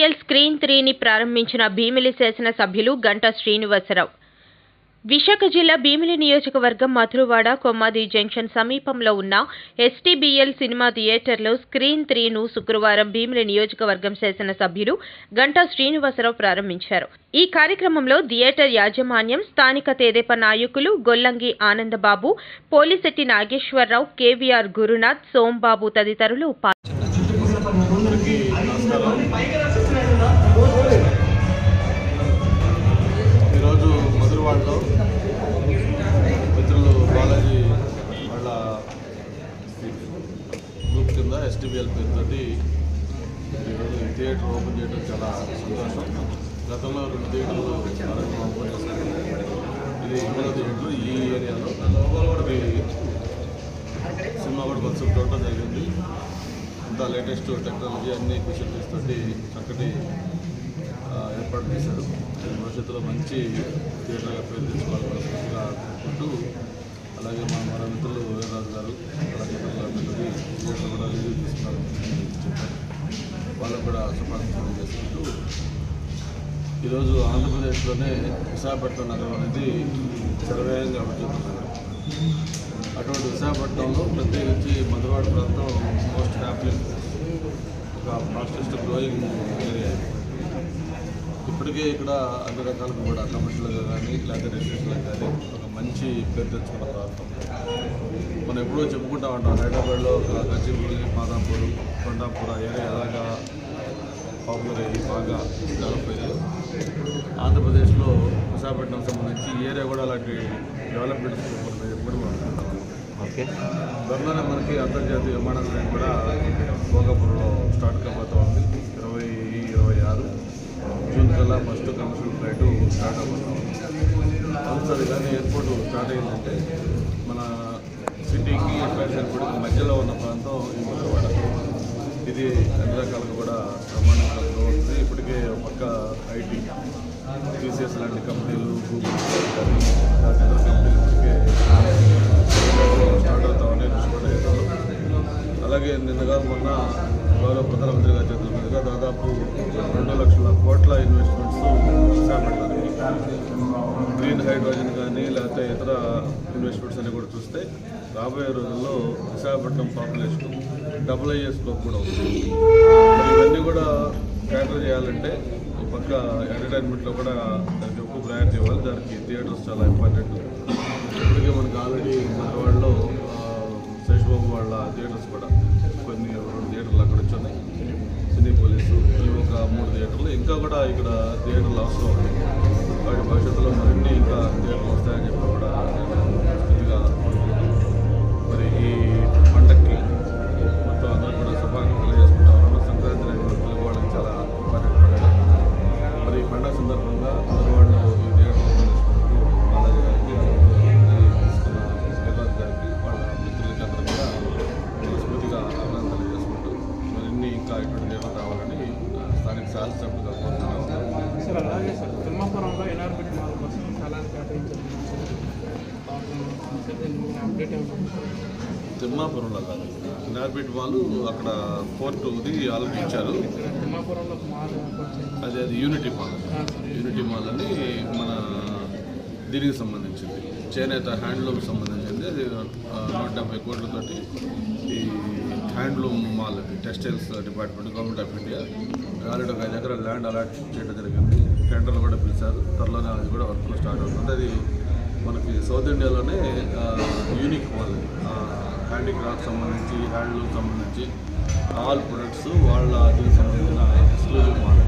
STBL screen 3ని ప్రారంభించిన భీమిలి శాసనసభ్యులు గంటా శ్రీనివాసరావు. విశాఖ జిల్లా భీమిలి నియోజకవర్గం మధురవాడ కొమ్మాది జంక్షన్ సమీపంలో ఉన్న STBL సినిమా థియేటర్లో స్క్రీన్ 3ను శుక్రవారం భీమిలి నియోజకవర్గం శాసనసభ్యులు గంటా శ్రీనివాసరావు ప్రారంభించారు. ఈ కార్యక్రమంలో థియేటర్ యాజమాన్యం, స్థానిక తెదేపా నాయకులు గొల్లంగి ఆనందబాబు, పోలిశెట్టి నాగేశ్వరరావు, KVR గురునాథ్, సోంబాబు తదితరులు ఈరోజు మధురవాడలో మిత్రులు బాలాజీ వాళ్ళ గ్రూప్ కింద STBL పేరుతోటి ఈరోజు థియేటర్ ఓపెన్ చేయడం చాలా సంతోషం. గతంలో 2 థియేటర్లు ఓపెన్ చేశారు. ఇది 3వ థియేటర్ ఈ ఏరియాలో. సినిమా కూడా కొంచెం చూడటం జరిగింది. అంతా లేటెస్ట్ టెక్నాలజీ అన్ని ఫెసిలిటీస్ తోటి చక్కటి ఏర్పాటు చేశారు. భవిష్యత్తులో మంచి థియేటర్గా పేరు తెచ్చుకోవాలని కోరుకుంటూ, అలాగే మన మిత్రులు వీరరాజు గారు అలాగే థియేటర్ కూడా రివ్యూ తీసుకున్నారు చెప్పారు. వాళ్ళకు కూడా శుభాకాంక్షలు చేసుకుంటూ, ఈరోజు ఆంధ్రప్రదేశ్లోనే విశాఖపట్నం నగరం అనేది శరవేగంగా అభివృద్ధి. అటువంటి విశాఖపట్నంలో ప్రత్యేకించి మధురవాడ ప్రాంతం మోస్ట్ హ్యాపీలెస్, ఒక ఫాస్టెస్ట్ గ్రోయింగ్ ఏరియా. ఇప్పటికే ఇక్కడ అన్ని రకాలకు కూడా కమర్షియల్గా కానీ లేకపోతే రెసిడెన్షియల్గా కానీ ఒక మంచి పేరు తెచ్చుకున్న ప్రాంతం. మనం ఎప్పుడో చెప్పుకుంటా ఉంటాం, హైదరాబాద్లో గచ్చిబౌలి, మాదాపూర్, కొండాపూర్ ఏరియా ఎలాగా పాపులర్ అయ్యి బాగా డెవలప్ అయ్యాయి. ఆంధ్రప్రదేశ్లో విశాఖపట్నం సంబంధించి ఈ ఏరియా కూడా అలాంటి డెవలప్మెంట్స్ ఎప్పుడు ఓకే. త్వరలోనే మనకి అంతర్జాతీయ విమానాశ్రయం కూడా భోగాపురంలో స్టార్ట్ కాబోతూ ఉంది. 2026 జూన్ కల్లా ఫస్ట్ కమర్షియల్ ఫ్లైట్ స్టార్ట్ అవుతూ ఉంది. ఒకసారి కానీ ఎయిర్పోర్ట్ స్టార్ట్ అయిందంటే మన సిటీకి ఎయిర్పోర్ట్ ఎయిర్పోర్ట్కి మధ్యలో ఉన్న ప్రాంతం ఈ మధురవాడ. ఇది అన్ని రకాలుగా కూడా బ్రహ్మాండంగా అవుతుంది. ఇప్పటికే ఒక పక్క IT, TCS లాంటి కంపెనీలు, గూగుల్ కానీ ఇతర కంపెనీలు ఇప్పటికే స్టార్ట్ అవుతామని దృష్టి అవుతారు. అలాగే నిన్నగా మొన్న గౌరవ ప్రధానమంత్రి గారి చేతుల మీదుగా దాదాపు 2 లక్షల కోట్ల ఇన్వెస్ట్మెంట్స్ విశాఖపట్నానికి గ్రీన్ హైడ్రోజన్ కానీ లేకపోతే ఇతర ఇన్వెస్ట్మెంట్స్ అన్ని కూడా చూస్తే రాబోయే రోజుల్లో విశాఖపట్నం పాపులేషన్ డబుల్ అయ్యే స్కోప్ కూడా ఉంది. ఇవన్నీ కూడా క్యాటర్ చేయాలంటే ఈ పక్క ఎంటర్టైన్మెంట్లో కూడా దానికి ఎక్కువ ప్రయారిటీ ఇవ్వాలి. దానికి థియేటర్స్ చాలా ఇంపార్టెంట్. ఇప్పటికే మనకు ఆల్రెడీ మధురవాడలో శేషబాబు వాళ్ళ థియేటర్స్ కూడా కొన్ని 2 థియేటర్లు అక్కడ వచ్చాయి. సినీ పోలీసు ఒక 3 థియేటర్లు ఇంకా కూడా ఇక్కడ థియేటర్లు అవసరం ఉంది. వాటి భవిష్యత్తులో మరిన్ని ఇంకా థియేటర్లు వస్తాయని చెప్పి కూడా పూర్తిగా మరి ఈ పండగకి మొత్తం అందరూ కూడా శుభాకాంక్షలు చేసుకుంటా ఉన్నాం. సంక్రాంతి అనేది తెలుగు వాళ్ళకి చాలా ఇంపార్టెంట్ పండుగ. మరి ఈ పండుగ సందర్భంగా మధురవాడలో ఈ థియేటర్ బాలాజీ గారికి తీసుకున్న వీరరాజు గారికి వాళ్ళ మిత్రులకి అందరూ కూడా స్ఫూర్తిగా అభినందనలు చేసుకుంటూ మరిన్ని ఇంకా ఇటువంటి థియేటర్ రావాలని స్థానిక శాసనసభ్యులుగా కోరుతున్నాను. సార్ అలాగే సార్ తిమ్మాపురంలో ఎన్ఆర్బిట్ మాల్ కోసం స్థలాన్ని కేటాయించారు. తిమ్మాపురంలో కాదు, ఎన్ఆర్బిట్ మాల్ అక్కడ పోర్టుది ఆల్రెడీ ఇచ్చారు. తిమ్మాపురంలో మాల్ అది యూనిటీ మాల్ అని మన దీనికి సంబంధించింది, చేనేత హ్యాండ్లూమ్ సంబంధించింది. అది 170 కోట్లతోటి ఈ handloom mall, textiles department, government of India already 5 ఎకరాల ల్యాండ్ అలాట్ చేయడం జరిగింది. టెండర్లు కూడా పిలిచారు. త్వరలోనే అది కూడా వర్క్లో స్టార్ట్ అవుతుంది. అది మనకి సౌత్ ఇండియాలోనే యూనిక్ మాల్. హ్యాండీక్రాఫ్ట్ సంబంధించి, హ్యాండ్లూమ్ సంబంధించి ఆల్ ప్రొడక్ట్స్ వాళ్ళ దీనికి సంబంధించిన ఎక్స్క్లూజివ్ మాల్.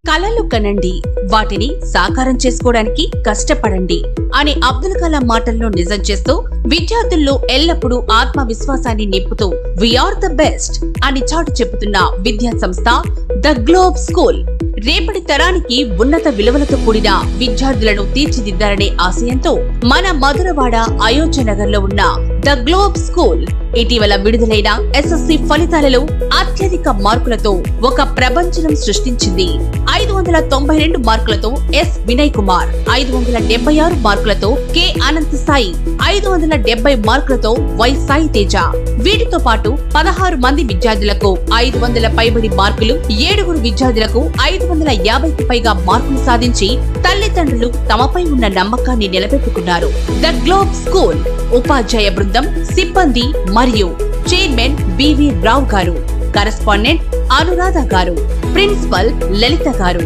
కలలు కనండి, వాటిని సాకారం చేసుకోవడానికి కష్టపడండి అని అబ్దుల్ కలాం మాటల్లో నిజం చేస్తూ విద్యార్థుల్లో ఎల్లప్పుడూ ఆత్మవిశ్వాసాన్ని నింపుతూ వీఆర్ ద బెస్ట్ అని చాటు చెబుతున్న విద్యా సంస్థ ద గ్లోబ్ స్కూల్. రేపటి తరానికి ఉన్నత విలువలతో కూడిన విద్యార్థులను తీర్చిదిద్దాలనే ఆశయంతో మన మధురవాడ అయోధ్యనగర్లో ఉన్న ద గ్లోబ్ స్కూల్ ఇటీవల విడుదలైన SSC ఫలితాలలో అత్యధిక మార్కులతో ఒక ప్రపంచం సృష్టించింది. 592 మార్కులతో S వినయ్ కుమార్, 576 మార్కులతో K అనంత్ సాయి, 570 మార్కులతో Y సాయి తేజ. వీటితో పాటు 16 మంది విద్యార్థులకు 500 పైబడి మార్కులు, 7 విద్యార్థులకు 550కి పైగా మార్కులు సాధించి తల్లిదండ్రులు తమపై ఉన్న నమ్మకాన్ని నిలబెట్టుకున్నారు. ద గ్లోబ్ స్కూల్ ఉపాధ్యాయ బృందం, సిబ్బంది మరియు చైర్మన్ BV రావు గారు, కరెస్పాండెంట్ అనురాధ గారు, ప్రిన్సిపల్ లలిత గారు.